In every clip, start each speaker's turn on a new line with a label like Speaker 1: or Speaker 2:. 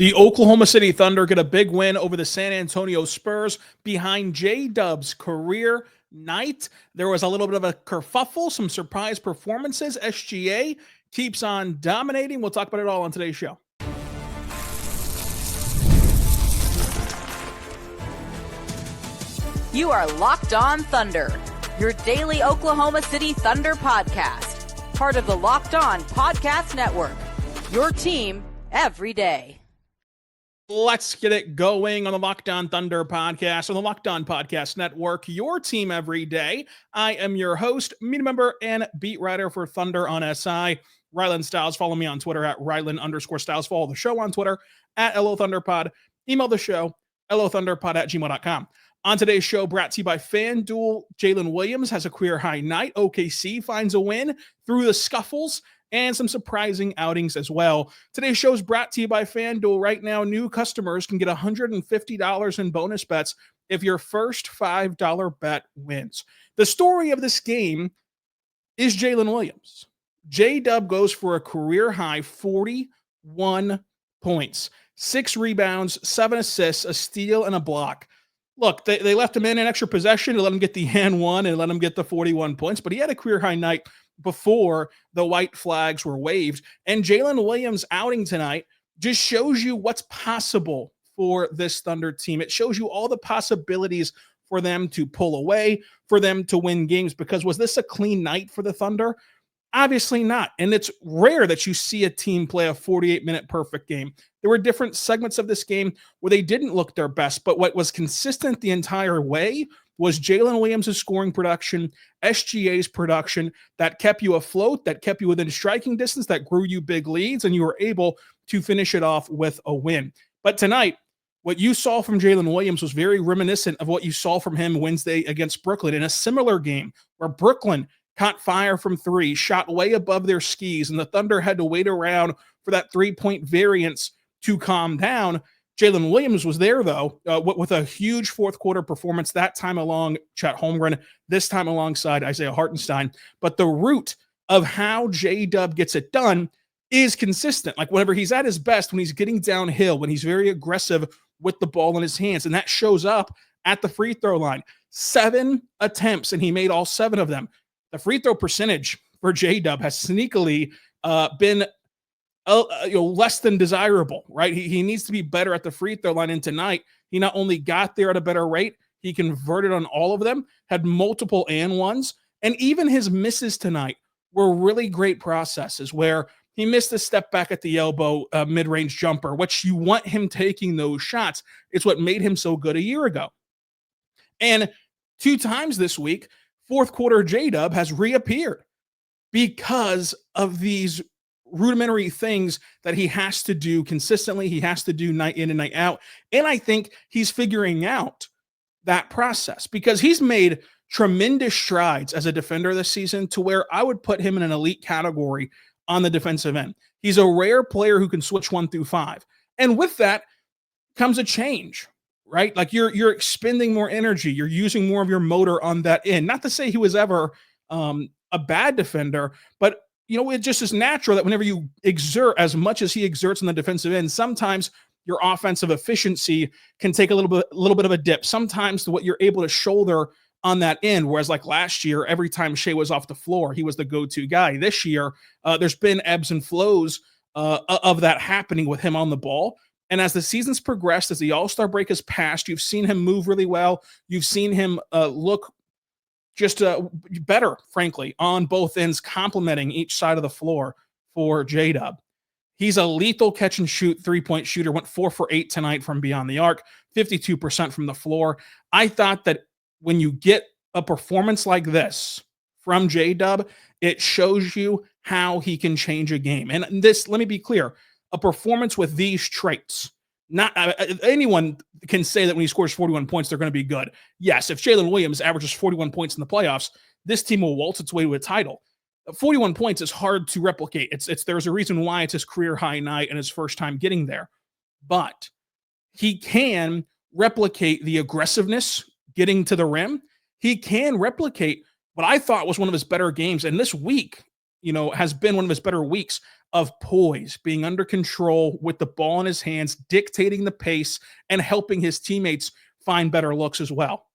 Speaker 1: The Oklahoma City Thunder get a big win over the San Antonio Spurs behind J-Dub's career night. There was a little bit of a kerfuffle, some surprise performances. SGA keeps on dominating. We'll talk about it all on today's show.
Speaker 2: You are Locked On Thunder, your daily Oklahoma City Thunder podcast. Part of the Locked On Podcast Network, your team every day.
Speaker 1: Let's get it going on the Locked On Thunder podcast on the Locked On Podcast Network, your team every day. I am your host, media member, and beat writer for Thunder on SI, Rylan Stiles. Follow me on Twitter at Rylan_Stiles. Follow the show on Twitter at LOThunderPod. Email the show, LOThunderPod@gmail.com. On today's show, brought to you by FanDuel, Jalen Williams has a career high night. OKC finds a win through the Scuffles, and some surprising outings as well. Today's show is brought to you by FanDuel. Right now, new customers can get $150 in bonus bets if your first $5 bet wins. The story of this game is Jalen Williams. J-Dub goes for a career-high 41 points, 6 rebounds, 7 assists, a steal, and a block. Look, they left him in an extra possession to let him get the and one and let him get the 41 points, but he had a career-high night before the white flags were waved. And Jalen Williams' outing tonight just shows you what's possible for this Thunder team. It shows you all the possibilities for them to pull away, for them to win games. Because was this a clean night for the Thunder? Obviously not. And it's rare that you see a team play a 48-minute perfect game. There were different segments of this game where they didn't look their best, but what was consistent the entire way was Jalen Williams' scoring production, SGA's production that kept you afloat, that kept you within striking distance, that grew you big leads, and you were able to finish it off with a win. But tonight, what you saw from Jalen Williams was very reminiscent of what you saw from him Wednesday against Brooklyn in a similar game where Brooklyn caught fire from three, shot way above their skis, and the Thunder had to wait around for that three-point variance to calm down. Jalen Williams was there, though, with a huge fourth-quarter performance, that time along Chet Holmgren, this time alongside Isaiah Hartenstein. But the root of how J-Dub gets it done is consistent. Like whenever he's at his best, when he's getting downhill, when he's very aggressive with the ball in his hands, and that shows up at the free throw line. 7 attempts, and he made all 7 of them. The free throw percentage for J-Dub has sneakily been less than desirable, right? He needs to be better at the free throw line. And tonight, he not only got there at a better rate, he converted on all of them, had multiple and ones, and even his misses tonight were really great processes where he missed a step back at the elbow mid-range jumper, which you want him taking those shots. It's what made him so good a year ago. And 2 times this week, fourth quarter J-Dub has reappeared because of these rudimentary things that he has to do consistently. He has to do night in and night out. And I think he's figuring out that process because he's made tremendous strides as a defender this season to where I would put him in an elite category on the defensive end. He's a rare player who can switch 1 through 5. And with that comes a change, right? Like you're expending more energy. You're using more of your motor on that end. Not to say he was ever a bad defender, but it just is natural that whenever you exert as much as he exerts on the defensive end, sometimes your offensive efficiency can take a little bit of a dip. Sometimes what you're able to shoulder on that end, whereas like last year, every time Shai was off the floor, he was the go-to guy. This year, there's been ebbs and flows of that happening with him on the ball. And as the season's progressed, as the All-Star break has passed, you've seen him move really well. You've seen him look just better, frankly, on both ends, complementing each side of the floor for J-Dub. He's a lethal catch-and-shoot three-point shooter, went 4 for 8 tonight from beyond the arc, 52% from the floor. I thought that when you get a performance like this from J-Dub, it shows you how he can change a game. And this, let me be clear, a performance with these traits, not anyone can say that when he scores 41 points, they're going to be good. Yes, if Jalen Williams averages 41 points in the playoffs, this team will waltz its way to a title. 41 points is hard to replicate. There's a reason why it's his career high night and his first time getting there. But he can replicate the aggressiveness getting to the rim. He can replicate what I thought was one of his better games. And this week, has been one of his better weeks of poise, being under control with the ball in his hands, dictating the pace, and helping his teammates find better looks as well.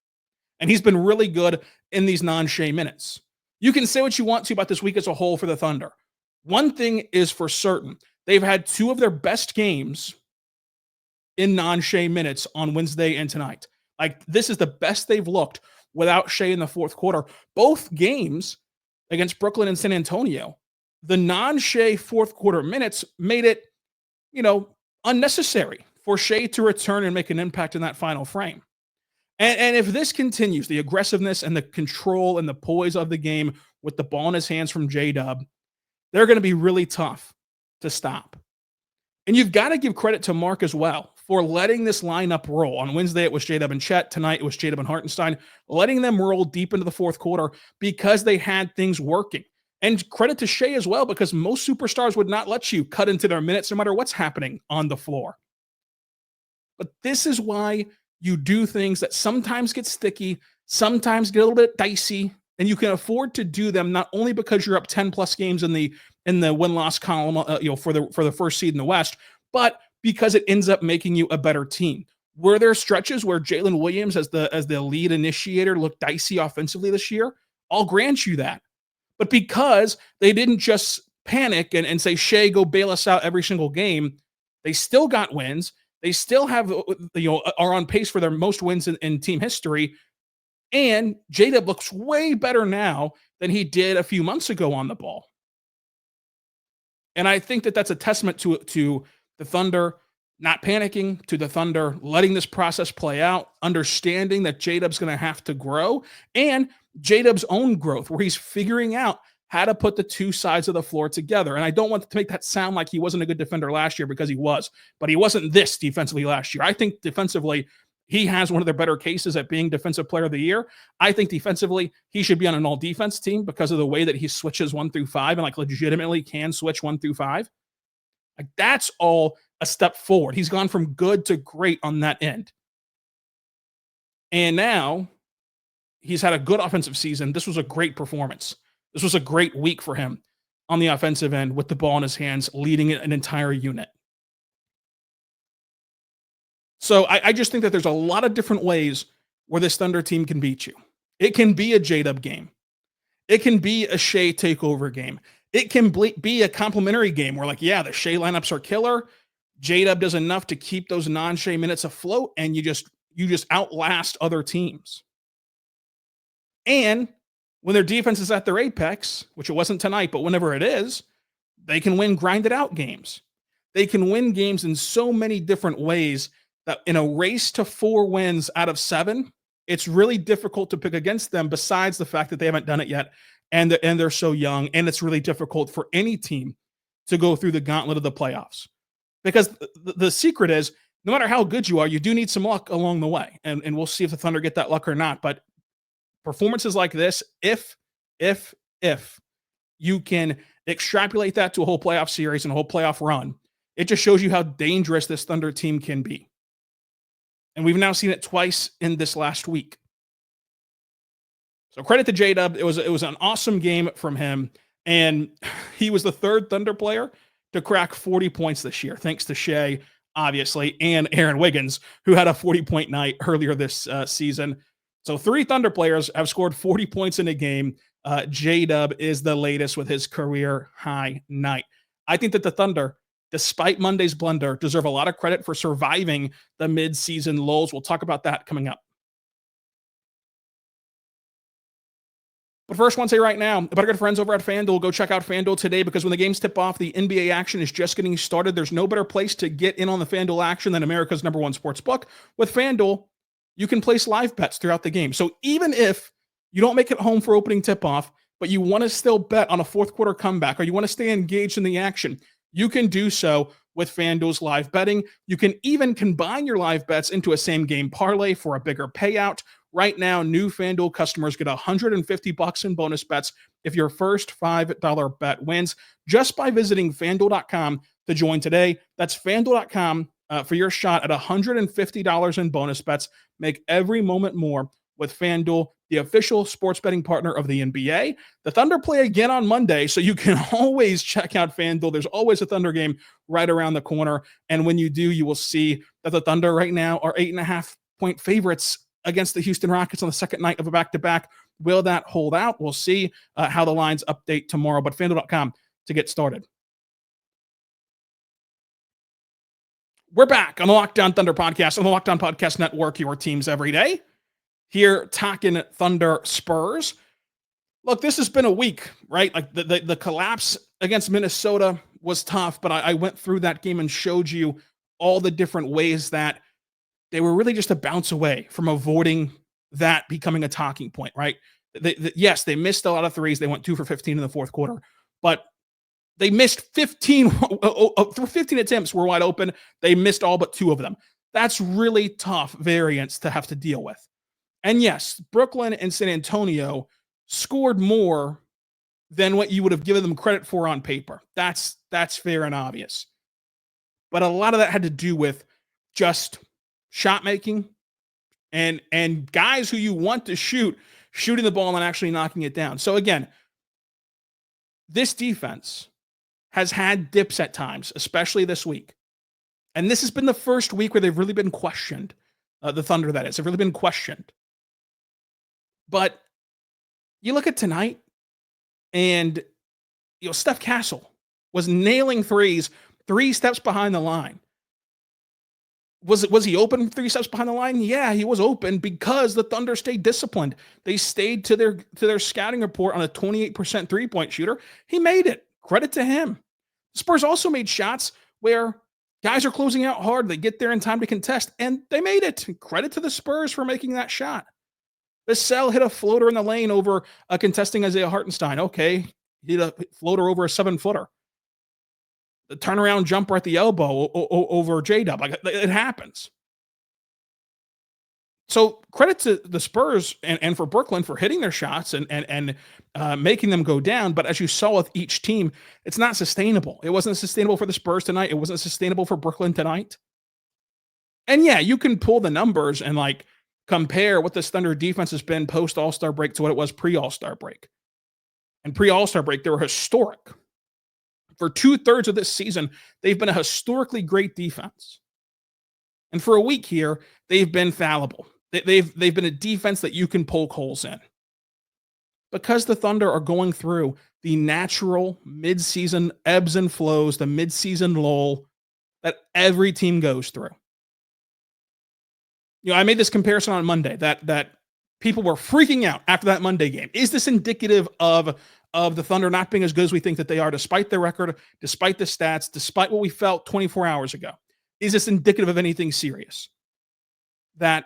Speaker 1: And he's been really good in these non-Shai minutes. You can say what you want to about this week as a whole for the Thunder. One thing is for certain. They've had two of their best games in non-Shai minutes on Wednesday and tonight. Like, this is the best they've looked without Shai in the fourth quarter. Both games against Brooklyn and San Antonio, the non-Shai fourth quarter minutes made it, unnecessary for Shai to return and make an impact in that final frame. And if this continues, the aggressiveness and the control and the poise of the game with the ball in his hands from J-Dub, they're going to be really tough to stop. And you've got to give credit to Mark as well for letting this lineup roll. On Wednesday, it was J-Dub and Chet. Tonight, it was J-Dub and Hartenstein, letting them roll deep into the fourth quarter because they had things working. And credit to Shai as well, because most superstars would not let you cut into their minutes no matter what's happening on the floor. But this is why you do things that sometimes get sticky, sometimes get a little bit dicey, and you can afford to do them not only because you're up 10 plus games in the win-loss column, for the first seed in the West, but because it ends up making you a better team. Were there stretches where Jalen Williams as the lead initiator looked dicey offensively this year? I'll grant you that. But because they didn't just panic and say, Shai, go bail us out every single game, they still got wins. They still have, are on pace for their most wins in team history. And J-Dub looks way better now than he did a few months ago on the ball. And I think that that's a testament to the Thunder not panicking, to the Thunder letting this process play out, understanding that J-Dub's going to have to grow, and J-Dub's own growth, where he's figuring out how to put the two sides of the floor together. And I don't want to make that sound like he wasn't a good defender last year, because he was, but he wasn't this defensively last year. I think defensively, he has one of their better cases at being Defensive Player of the Year. I think defensively, he should be on an all-defense team because of the way that he switches 1 through 5 and legitimately can switch 1 through 5. That's all a step forward. He's gone from good to great on that end. And now he's had a good offensive season. This was a great performance. This was a great week for him on the offensive end with the ball in his hands, leading an entire unit. So I just think that there's a lot of different ways where this Thunder team can beat you. It can be a J-Dub game. It can be a Shai takeover game. It can be a complementary game where, the Shai lineups are killer. J-Dub does enough to keep those non-Shai minutes afloat, and you just outlast other teams. And when their defense is at their apex, which it wasn't tonight, but whenever it is, they can win grinded out games. They can win games in so many different ways that in a race to 4 wins out of 7, it's really difficult to pick against them, besides the fact that they haven't done it yet, and they're so young, and it's really difficult for any team to go through the gauntlet of the playoffs. Because the secret is, no matter how good you are, you do need some luck along the way, and we'll see if the Thunder get that luck or not. But performances like this, if you can extrapolate that to a whole playoff series and a whole playoff run, it just shows you how dangerous this Thunder team can be. And we've now seen it twice in this last week. So credit to J-Dub. It was an awesome game from him. And he was the third Thunder player to crack 40 points this year, thanks to Shai, obviously, and Aaron Wiggins, who had a 40-point night earlier this season. So 3 Thunder players have scored 40 points in a game. J-Dub is the latest with his career high night. I think that the Thunder, despite Monday's blunder, deserve a lot of credit for surviving the mid-season lulls. We'll talk about that coming up. But first, I want to say right now, about our good friends over at FanDuel, go check out FanDuel today, because when the games tip off, the NBA action is just getting started. There's no better place to get in on the FanDuel action than America's #1 sports book. With FanDuel, you can place live bets throughout the game. So even if you don't make it home for opening tip-off, but you want to still bet on a fourth quarter comeback, or you want to stay engaged in the action, you can do so with FanDuel's live betting. You can even combine your live bets into a same-game parlay for a bigger payout. Right now, new FanDuel customers get $150 in bonus bets if your first $5 bet wins, just by visiting FanDuel.com to join today. That's FanDuel.com for your shot at $150 in bonus bets. Make every moment more with FanDuel, the official sports betting partner of the NBA. The Thunder play again on Monday, so you can always check out FanDuel. There's always a Thunder game right around the corner. And when you do, you will see that the Thunder right now are 8.5-point favorites against the Houston Rockets on the second night of a back-to-back. Will that hold out? We'll see how the lines update tomorrow, but FanDuel.com to get started. We're back on the Locked On Thunder podcast, on the Locked On Podcast Network, your teams every day. Here, talking Thunder Spurs. Look, this has been a week, right? Like the collapse against Minnesota was tough, but I went through that game and showed you all the different ways that they were really just a bounce away from avoiding that becoming a talking point, right? Yes, they missed a lot of threes. They went 2 for 15 in the fourth quarter, but they missed 15 attempts were wide open. They missed all but 2 of them. That's really tough variance to have to deal with. And yes, Brooklyn and San Antonio scored more than what you would have given them credit for on paper. That's fair and obvious. But a lot of that had to do with just shot making and guys who you want to shooting the ball and actually knocking it down. So again, this defense has had dips at times, especially this week. And this has been the first week where they've really been questioned. The Thunder, that is. They've really been questioned. But you look at tonight, and Steph Castle was nailing threes 3 steps behind the line. Was he open 3 steps behind the line? Yeah, he was open because the Thunder stayed disciplined. They stayed to their scouting report on a 28% three-point shooter. He made it. Credit to him. Spurs also made shots where guys are closing out hard. They get there in time to contest, and they made it. Credit to the Spurs for making that shot. Vassell hit a floater in the lane over contesting Isaiah Hartenstein. Okay, he hit a floater over a 7-footer. The turnaround jumper at the elbow over J-Dub. Like, it happens. So credit to the Spurs and for Brooklyn for hitting their shots and making them go down. But as you saw with each team, it's not sustainable. It wasn't sustainable for the Spurs tonight. It wasn't sustainable for Brooklyn tonight. And yeah, you can pull the numbers and like compare what this Thunder defense has been post All-Star break to what it was pre-All-Star break. And pre-All-Star break, they were historic. For 2/3 of this season, they've been a historically great defense. And for a week here, they've been fallible. They've been a defense that you can poke holes in. Because the Thunder are going through the natural mid-season ebbs and flows, the mid-season lull that every team goes through. I made this comparison on Monday that people were freaking out after that Monday game. Is this indicative of the Thunder not being as good as we think that they are, despite their record, despite the stats, despite what we felt 24 hours ago? Is this indicative of anything serious? That,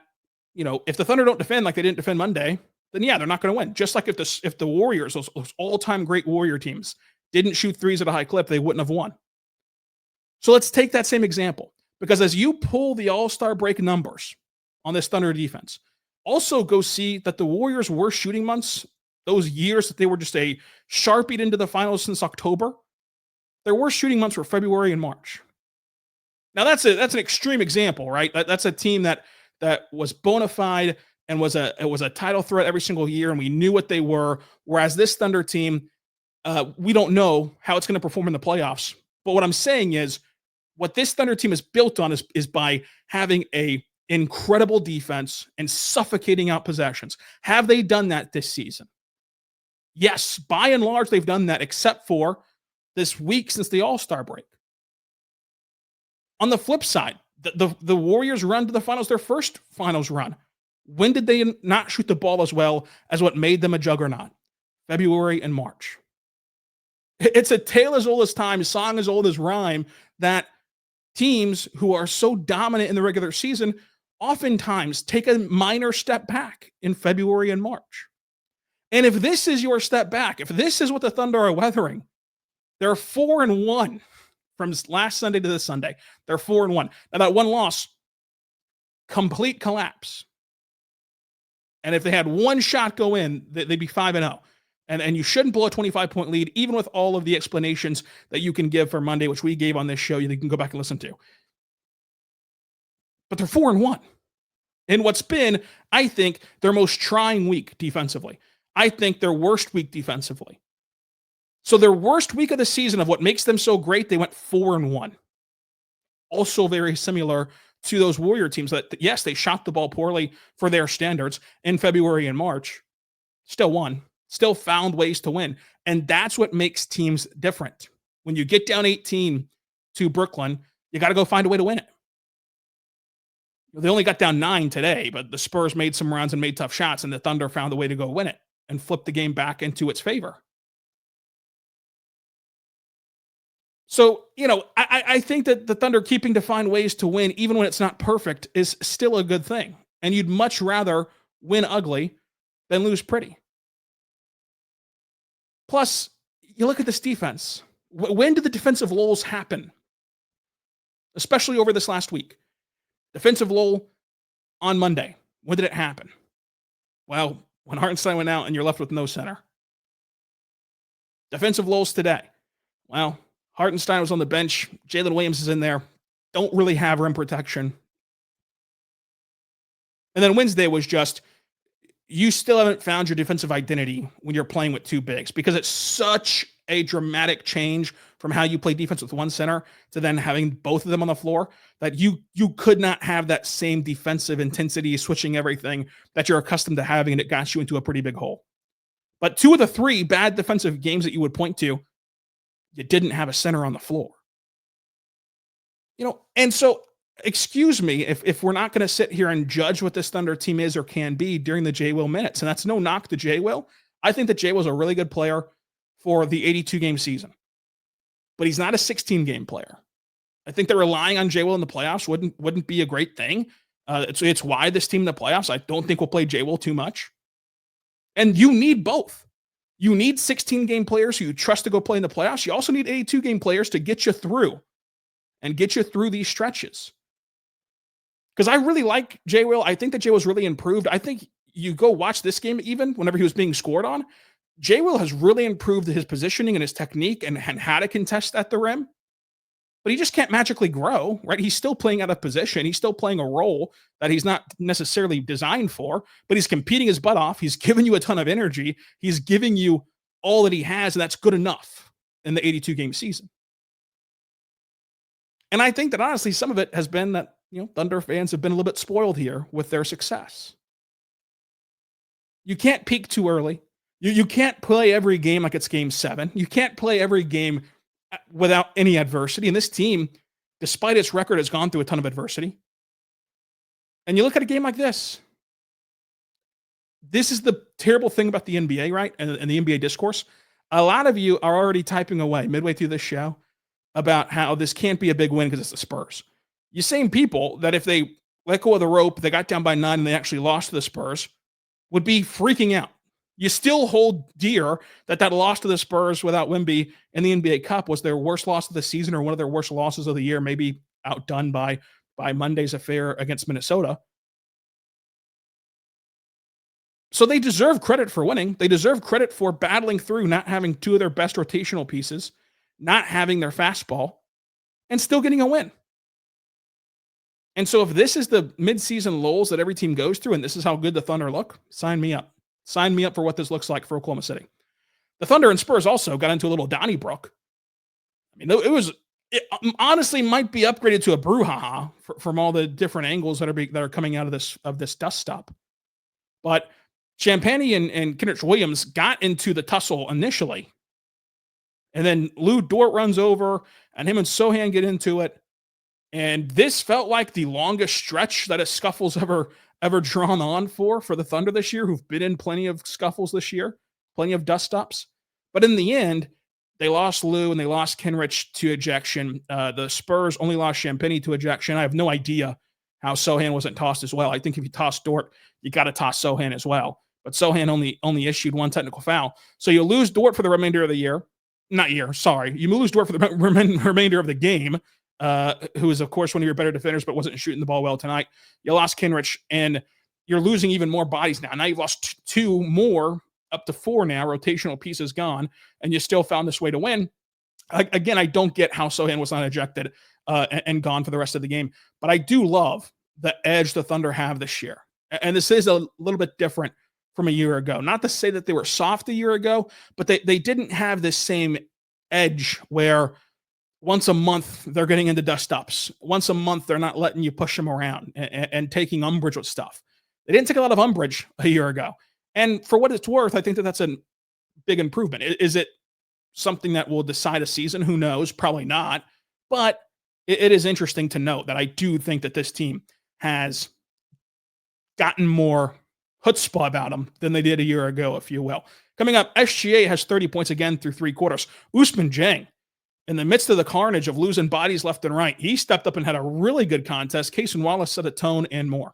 Speaker 1: if the Thunder don't defend like they didn't defend Monday, then yeah, they're not going to win. Just like if the Warriors, those all-time great Warrior teams, didn't shoot threes at a high clip, they wouldn't have won. So let's take that same example. Because as you pull the All-Star break numbers on this Thunder defense, also go see that the Warriors' worst shooting months, those years that they were just a sharpied into the finals since October, their worst shooting months were February and March. Now that's an extreme example, right? That's a team that was bona fide and was a title threat every single year, and we knew what they were. Whereas this Thunder team, we don't know how it's going to perform in the playoffs. But what I'm saying is, what this Thunder team is built on is by having a incredible defense and suffocating out possessions. Have they done that this season? Yes, by and large, they've done that, except for this week since the All-Star break. On the flip side, the Warriors' run to the finals, their first finals run, when did they not shoot the ball as well as what made them a juggernaut? February and March. It's a tale as old as time, a song as old as rhyme, that teams who are so dominant in the regular season oftentimes take a minor step back in February and March. And if this is your step back, if this is what the Thunder are weathering, they're 4-1 from last Sunday to this Sunday. They're 4-1. Now that one loss, complete collapse. And if they had one shot go in, they'd be 5-0. And you shouldn't blow a 25-point lead, even with all of the explanations that you can give for Monday, which we gave on this show. You can go back and listen to. But they're 4-1. in what's been, I think, their most trying week defensively. I think their worst week defensively. So their worst week of the season of what makes them so great, they went 4-1. Also very similar to those Warrior teams that, yes, they shot the ball poorly for their standards in February and March. Still won. Still found ways to win. And that's what makes teams different. When you get down 18 to Brooklyn, you got to go find a way to win it. They only got down 9 today, but the Spurs made some runs and made tough shots, and the Thunder found a way to go win it and flip the game back into its favor. So, I think that the Thunder keeping to find ways to win, even when it's not perfect, is still a good thing. And you'd much rather win ugly than lose pretty. Plus, you look at this defense. When did the defensive lulls happen? Especially over this last week. Defensive lull on Monday. When did it happen? Well, when Hartenstein went out and you're left with no center. Defensive lulls today. Well, Hartenstein was on the bench. Jalen Williams is in there. Don't really have rim protection. And then Wednesday was just, you still haven't found your defensive identity when you're playing with two bigs, because it's such a dramatic change from how you play defense with one center to then having both of them on the floor that you could not have that same defensive intensity, switching everything that you're accustomed to having, and it got you into a pretty big hole. But 2 of the 3 bad defensive games that you would point to, you didn't have a center on the floor. And so, excuse me, if we're not going to sit here and judge what this Thunder team is or can be during the J. Will minutes, and that's no knock to J. Will. I think that J. Will's a really good player for the 82-game season. But he's not a 16-game player. I think that relying on J. Will in the playoffs wouldn't be a great thing. It's why this team in the playoffs, I don't think will play J. Will too much. And you need both. You need 16-game players who you trust to go play in the playoffs. You also need 82-game players to get you through and get you through these stretches. Because I really like J. Will. I think that J. Will's really improved. I think you go watch this game, even whenever he was being scored on, J. Will has really improved his positioning and his technique and how to contest at the rim. But he just can't magically grow, right? He's still playing out of position. He's still playing a role that he's not necessarily designed for, but he's competing his butt off. He's giving you a ton of energy. He's giving you all that he has, and that's good enough in the 82-game season. And I think that honestly, some of it has been that, Thunder fans have been a little bit spoiled here with their success. You can't peak too early. You can't play every game like it's game 7. You can't play every game without any adversity. And this team, despite its record, has gone through a ton of adversity. And you look at a game like this. This is the terrible thing about the NBA, right? And the NBA discourse. A lot of you are already typing away midway through this show about how this can't be a big win because it's the Spurs. You same people that if they let go of the rope, they got down by 9 and they actually lost to the Spurs, would be freaking out. You still hold dear that loss to the Spurs without Wemby in the NBA Cup was their worst loss of the season or one of their worst losses of the year, maybe outdone by Monday's affair against Minnesota. So they deserve credit for winning. They deserve credit for battling through not having 2 of their best rotational pieces, not having their fastball, and still getting a win. And so if this is the midseason lulls that every team goes through and this is how good the Thunder look, sign me up. Sign me up for what this looks like for Oklahoma City. The Thunder and Spurs also got into a little Donnybrook. I mean, it honestly might be upgraded to a brouhaha from all the different angles that are coming out of this dust stop. But Champagnie and Kenrich Williams got into the tussle initially. And then Lou Dort runs over and him and Sohan get into it. And this felt like the longest stretch that a scuffle's ever drawn on for the Thunder this year, who've been in plenty of scuffles this year, plenty of dust ups. But in the end, they lost Lou and they lost Kenrich to ejection. The Spurs only lost Champagnie to ejection. I have no idea how Sohan wasn't tossed as well. I think if you toss Dort, you got to toss Sohan as well. But Sohan only issued 1 technical foul. So you lose Dort for the remainder of the year. Not year, sorry. You lose Dort for the remainder of the game. Who is, of course, one of your better defenders, but wasn't shooting the ball well tonight. You lost Kenrich, and you're losing even more bodies now. Now you've lost 2 more, up to 4 now, rotational pieces gone, and you still found this way to win. Again, I don't get how Sohan was not ejected and gone for the rest of the game, but I do love the edge the Thunder have this year. And this is a little bit different from a year ago. Not to say that they were soft a year ago, but they didn't have this same edge where once a month they're getting into dust ups. Once a month they're not letting you push them around and taking umbrage with stuff. They didn't take a lot of umbrage a year ago. And for what it's worth, I think that that's a big improvement. Is it something that will decide a season? Who knows? Probably not. But it is interesting to note that I do think that this team has gotten more chutzpah about them than they did a year ago, if you will. Coming up, SGA has 30 points again through three quarters. Ousmane Dieng, in the midst of the carnage of losing bodies left and right, he stepped up and had a really good contest. Cason Wallace set a tone and more.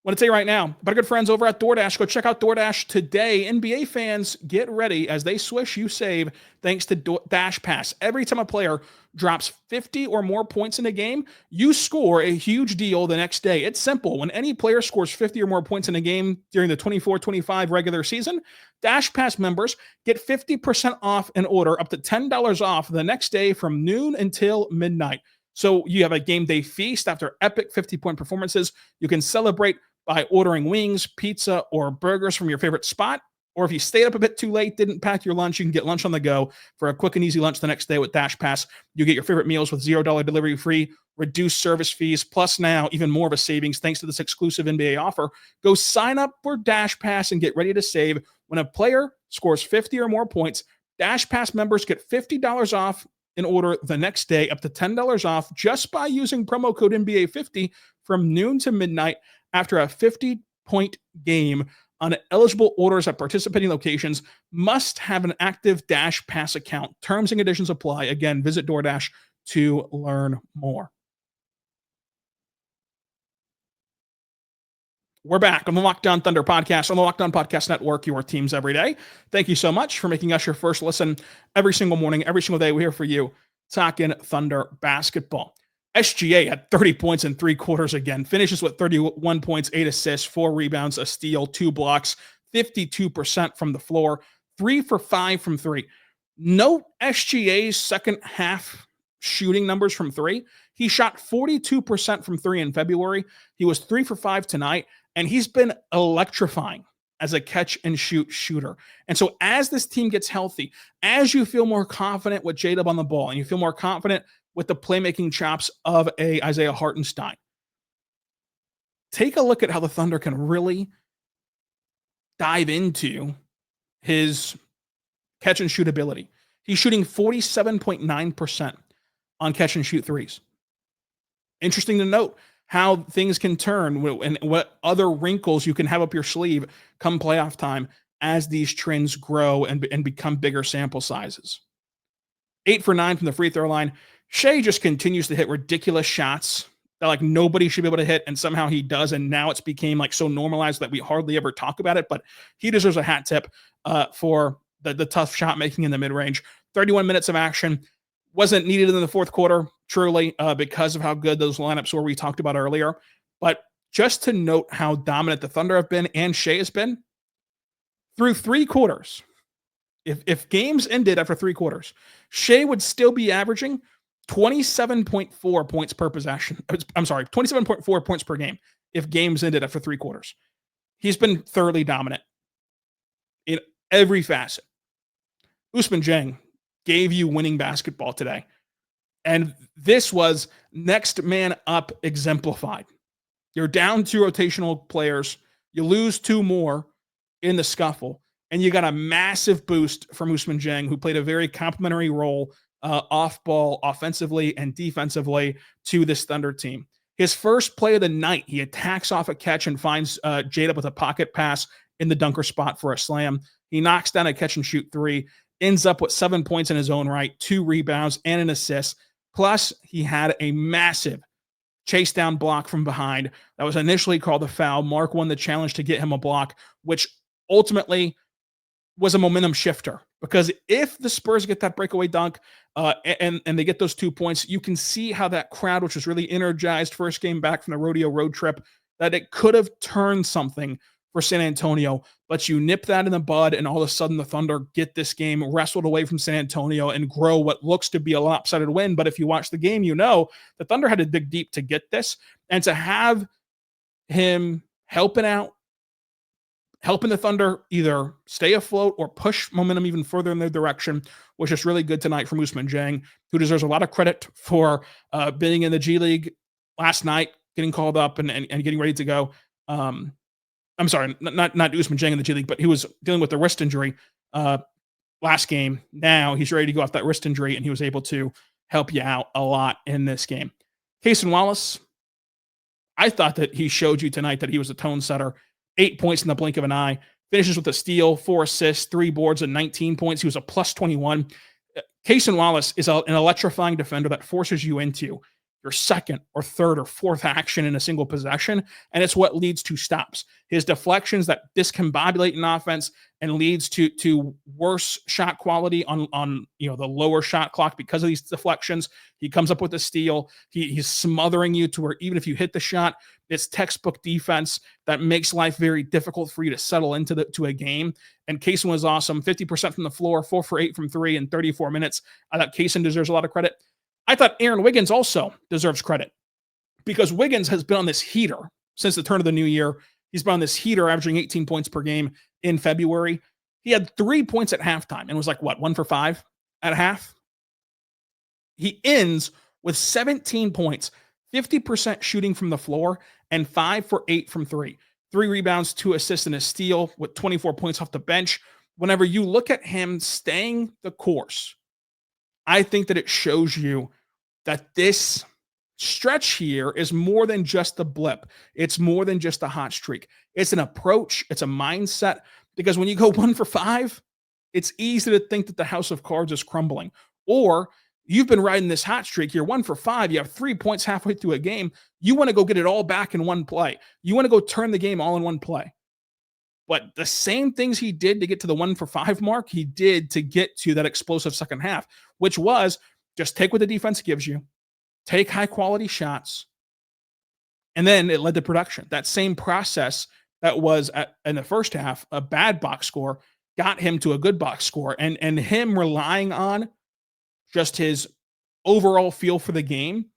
Speaker 1: I want to tell you right now about our good friends over at DoorDash. Go check out DoorDash today. NBA fans, get ready. As they swish, you save thanks to Dash Pass. Every time a player drops 50 or more points in a game, you score a huge deal the next day. It's simple. When any player scores 50 or more points in a game during the 24-25 regular season, Dash Pass members get 50% off an order, up to $10 off the next day from noon until midnight. So you have a game day feast after epic 50-point performances. You can celebrate by ordering wings, pizza, or burgers from your favorite spot. Or if you stayed up a bit too late, didn't pack your lunch, you can get lunch on the go for a quick and easy lunch the next day with Dash Pass. You get your favorite meals with $0 delivery free, reduced service fees, plus now even more of a savings thanks to this exclusive NBA offer. Go sign up for Dash Pass and get ready to save. When a player scores 50 or more points, Dash Pass members get $50 off in order the next day, up to $10 off just by using promo code NBA50 from noon to midnight after a 50-point game on eligible orders at participating locations. Must have an active Dash Pass account. Terms and conditions apply. Again, visit DoorDash to learn more. We're back on the Locked On Thunder podcast, on the Locked On Podcast Network, your teams every day. Thank you so much for making us your first listen every single morning, every single day. We're here for you talking Thunder basketball. SGA had 30 points in three quarters again, finishes with 31 points, 8 assists, 4 rebounds, a steal, 2 blocks, 52% from the floor, 3 for 5 from three. Note SGA's second half shooting numbers from three. He shot 42% from three in February. He was 3 for 5 tonight, and he's been electrifying as a catch and shoot shooter. And so as this team gets healthy, as you feel more confident with J-Dub on the ball, and you feel more confident with the playmaking chops of a Isaiah Hartenstein, take a look at how the Thunder can really dive into his catch and shoot ability. He's shooting 47.9% on catch and shoot threes. Interesting to note how things can turn and what other wrinkles you can have up your sleeve come playoff time as these trends grow and become bigger sample sizes. 8 for 9 from the free throw line. Shai just continues to hit ridiculous shots that like nobody should be able to hit, and somehow he does, and now it's became like so normalized that we hardly ever talk about it, but he deserves a hat tip for the tough shot making in the mid-range. 31 minutes of action. Wasn't needed in the fourth quarter, truly, because of how good those lineups were we talked about earlier. But just to note how dominant the Thunder have been and Shai has been, through three quarters, if games ended after three quarters, Shai would still be averaging 27.4 points per possession. I'm sorry, 27.4 points per game if games ended after three quarters. He's been thoroughly dominant in every facet. Ousmane Dieng gave you winning basketball today. And this was next man up exemplified. You're down 2 rotational players. You lose 2 more in the scuffle. And you got a massive boost from Ousmane Dieng, who played a very complimentary role off ball offensively and defensively to this Thunder team. His first play of the night, he attacks off a catch and finds J-Dub with a pocket pass in the dunker spot for a slam. He knocks down a catch and shoot 3, ends up with 7 points in his own right, 2 rebounds and an assist. Plus, he had a massive chase down block from behind that was initially called a foul. Mark won the challenge to get him a block, which ultimately was a momentum shifter, because if the Spurs get that breakaway dunk and they get those 2 points, you can see how that crowd, which was really energized first game back from the rodeo road trip, that it could have turned something for San Antonio, but you nip that in the bud, and all of a sudden the Thunder get this game wrestled away from San Antonio and grow what looks to be a lopsided win. But if you watch the game, you know the Thunder had to dig deep to get this, and to have him helping the Thunder either stay afloat or push momentum even further in their direction was just really good tonight from Ousmane Dieng, who deserves a lot of credit for being in the G League last night, getting called up and getting ready to go. I'm sorry, not Ousmane Dieng in the G League, but he was dealing with the wrist injury last game. Now he's ready to go off that wrist injury, and he was able to help you out a lot in this game. Cason Wallace, I thought that he showed you tonight that he was a tone setter. 8 points in the blink of an eye, finishes with a steal, 4 assists, 3 boards, and 19 points. He was a plus 21. Cason Wallace is an electrifying defender that forces you into your second or third or fourth action in a single possession, and it's what leads to stops. His deflections that discombobulate an offense and leads to worse shot quality on the lower shot clock because of these deflections. He comes up with a steal. He's smothering you to where even if you hit the shot, it's textbook defense that makes life very difficult for you to settle into a game. And Cason was awesome. 50% from the floor, 4 for 8 from 3 in 34 minutes. I thought Cason deserves a lot of credit. I thought Aaron Wiggins also deserves credit because Wiggins has been on this heater since the turn of the new year. He's been on this heater, averaging 18 points per game in February. He had 3 points at halftime and was like, 1 for 5 at half? He ends with 17 points, 50% shooting from the floor, and 5 for 8 from 3. 3 rebounds, 2 assists, and a steal with 24 points off the bench. Whenever you look at him staying the course, I think that it shows you that this stretch here is more than just a blip. It's more than just a hot streak. It's an approach. It's a mindset. Because when you go 1 for 5, it's easy to think that the house of cards is crumbling. Or you've been riding this hot streak. You're 1 for 5. You have 3 points halfway through a game. You want to go get it all back in one play. You want to go turn the game all in one play. But the same things he did to get to the 1 for 5 mark, he did to get to that explosive second half, which was just take what the defense gives you, take high quality shots, and then it led to production. That same process that was in the first half, a bad box score, got him to a good box score. And him relying on just his overall feel for the game,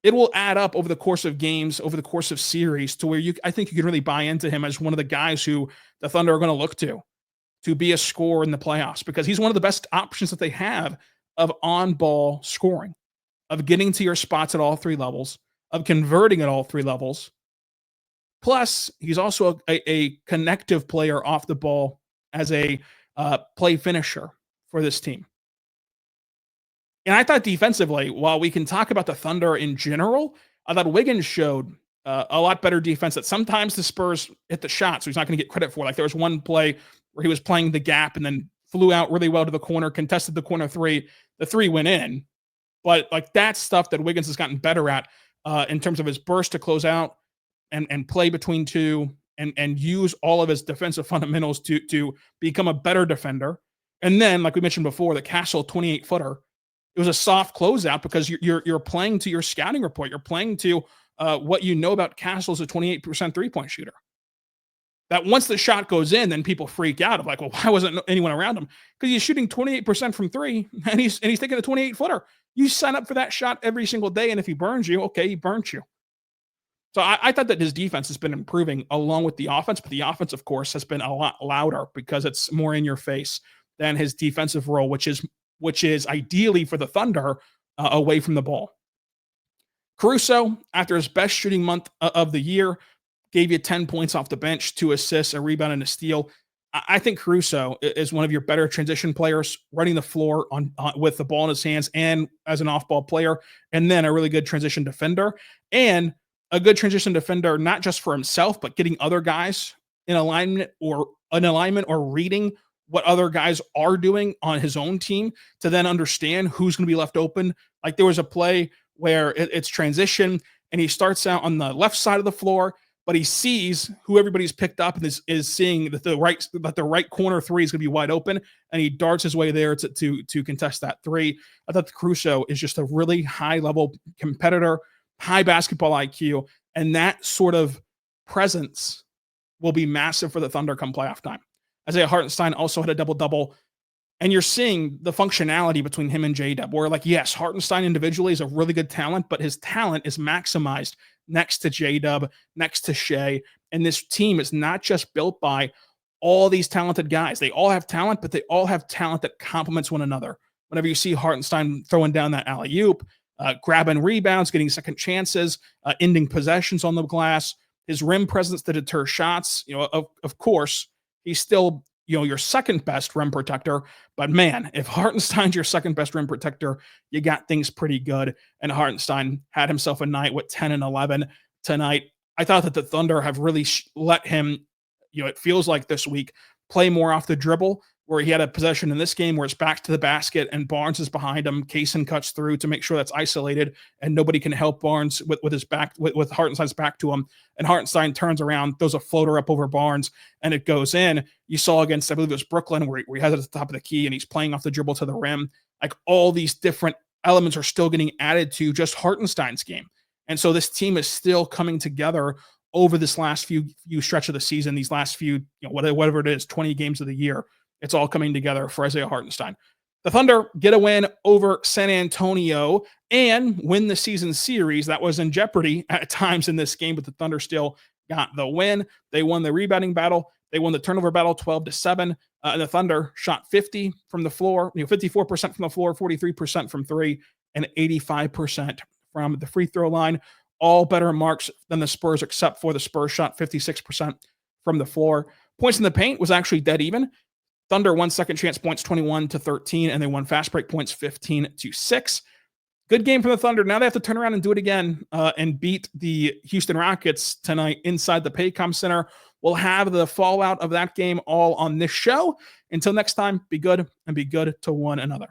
Speaker 1: it will add up over the course of games, over the course of series, to where I think you can really buy into him as one of the guys who the Thunder are going to look to be a scorer in the playoffs, because he's one of the best options that they have of on-ball scoring, of getting to your spots at all 3 levels, of converting at all 3 levels. Plus, he's also a connective player off the ball as a play finisher for this team. And I thought defensively, while we can talk about the Thunder in general, I thought Wiggins showed a lot better defense that sometimes the Spurs hit the shot, so he's not going to get credit for. Like there was one play where he was playing the gap and then flew out really well to the corner, contested the corner 3. The 3 went in. But like that's stuff that Wiggins has gotten better at in terms of his burst to close out and play between 2 and use all of his defensive fundamentals to become a better defender. And then, like we mentioned before, the Castle 28-footer, it was a soft closeout because you're playing to your scouting report. You're playing to what you know about Castle as a 28% three-point shooter. That once the shot goes in, then people freak out of like, well, why wasn't anyone around him? Because he's shooting 28% from 3, and he's taking a 28-footer. You sign up for that shot every single day, and if he burns you, okay, he burnt you. So I thought that his defense has been improving along with the offense, but the offense, of course, has been a lot louder because it's more in your face than his defensive role, which is ideally for the Thunder away from the ball. Caruso, after his best shooting month of the year, gave you 10 points off the bench, 2 assists, a rebound, and a steal. I think Caruso is one of your better transition players, running the floor with the ball in his hands and as an off-ball player, and then a really good transition defender. And a good transition defender, not just for himself, but getting other guys in alignment or reading what other guys are doing on his own team to then understand who's going to be left open. Like there was a play where it's transition and he starts out on the left side of the floor, but he sees who everybody's picked up and is seeing that the right corner 3 is going to be wide open, and he darts his way there to contest that 3. I thought Caruso is just a really high level competitor, high basketball IQ, and that sort of presence will be massive for the Thunder come playoff time. Isaiah Hartenstein also had a double-double. And you're seeing the functionality between him and J-Dub, where like, yes, Hartenstein individually is a really good talent, but his talent is maximized next to J-Dub, next to Shai. And this team is not just built by all these talented guys. They all have talent, but they all have talent that complements one another. Whenever you see Hartenstein throwing down that alley-oop, grabbing rebounds, getting second chances, ending possessions on the glass, his rim presence to deter shots, of course, he's still your second best rim protector. But man, if Hartenstein's your second best rim protector, you got things pretty good. And Hartenstein had himself a night with 10 and 11 tonight. I thought that the Thunder have really let him, it feels like this week, play more off the dribble, where he had a possession in this game where it's back to the basket and Barnes is behind him. Cason cuts through to make sure that's isolated and nobody can help Barnes with his back, with Hartenstein's back to him. And Hartenstein turns around, throws a floater up over Barnes, and it goes in. You saw against, I believe it was Brooklyn, where he has it at the top of the key and he's playing off the dribble to the rim. Like, all these different elements are still getting added to just Hartenstein's game. And so this team is still coming together over this last few stretch of the season, these last few, whatever it is, 20 games of the year. It's all coming together for Isaiah Hartenstein. The Thunder get a win over San Antonio and win the season series. That was in jeopardy at times in this game, but the Thunder still got the win. They won the rebounding battle. They won the turnover battle 12-7. And the Thunder shot 50 from the floor, 54% from the floor, 43% from three, and 85% from the free throw line. All better marks than the Spurs, except for the Spurs shot 56% from the floor. Points in the paint was actually dead even. Thunder won second chance points 21-13, and they won fast break points 15-6. Good game from the Thunder. Now they have to turn around and do it again and beat the Houston Rockets tonight inside the Paycom Center. We'll have the fallout of that game all on this show. Until next time, be good and be good to one another.